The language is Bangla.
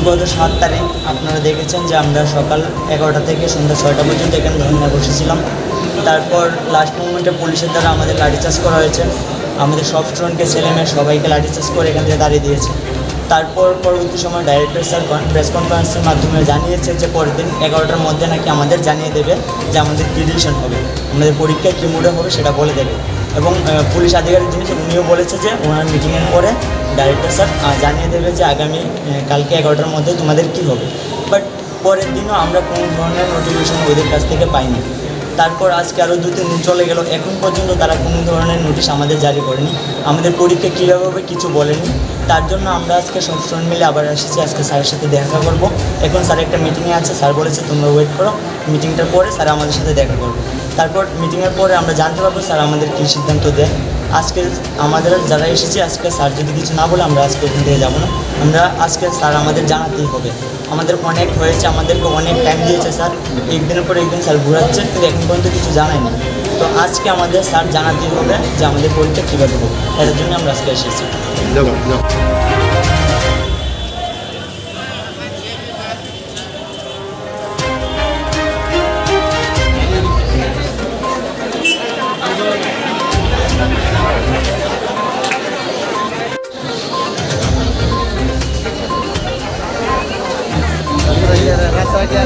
গত 7 তারিখ আপনারা দেখেছেন যে আমরা সকাল 11টা থেকে সন্ধ্যা 6টা পর্যন্ত এখানে ধর্নায় বসেছিলাম। তারপর লাস্ট মোমেন্টে পুলিশের দ্বারা আমাদের লাঠিচার্জ করা হয়েছে। আমাদের সব স্টুডেন্টকে ছেলেমেয়ে সবাইকে লাঠিচার্জ করে এখান থেকে দাঁড়িয়ে দিয়েছে। তারপর পরবর্তী সময় ডাইরেক্টর স্যার প্রেস কনফারেন্সের মাধ্যমে জানিয়েছে যে পরের দিন 11টার মধ্যে নাকি আমাদের জানিয়ে দেবে যে আমাদের কী ডিসিশন হবে, আমাদের পরীক্ষায় কী মুডে হবে সেটা বলে দেবে। এবং পুলিশ আধিকারিক যিনি উনিও বলেছে যে ওনার মিটিংয়ের পরে ডাইরেক্টর স্যার জানিয়ে দেবে যে আগামী কালকে 11টার মধ্যে তোমাদের কী হবে। বাট পরের দিনও আমরা কোনো ধরনের নোটিফিকেশন ওদের কাছ থেকে পাইনি। তারপর আজকে আরও 2-3 দিন চলে গেল, এখন পর্যন্ত তারা কোনো ধরনের নোটিশ আমাদের জারি করেনি। আমাদের পরীক্ষা কীভাবে হবে কিছু বলেনি। তার জন্য আমরা আজকে সব স্টুডেন্ট মিলে আবার এসেছি, আজকে স্যারের সাথে দেখা করব। এখন স্যার একটা মিটিংয়ে আছে, স্যার বলেছে তোমরা ওয়েট করো, মিটিংটার পরে স্যার আমাদের সাথে দেখা করবে। তারপর মিটিংয়ের পরে আমরা জানতে পারবো স্যার আমাদের কী সিদ্ধান্ত দেয়। আজকে আমাদের যারা এসেছি, আজকে স্যার যদি কিছু না বলে আমরা আজকে ওখান থেকে যাবো না। আমরা আজকে স্যার আমাদের জানাতেই হবে। আমাদের অনেক হয়েছে, আমাদেরকে অনেক টাইম দিয়েছে স্যার, একদিনের পরে একদিন স্যার ঘুরাচ্ছে, কিন্তু এখন পর্যন্ত কিছু জানায়নি। তো আজকে আমাদের স্যার জানাতেই হবে যে আমাদের পরীক্ষা কীভাবে হবে, এটার জন্য আমরা আজকে এসেছি। Rasa aja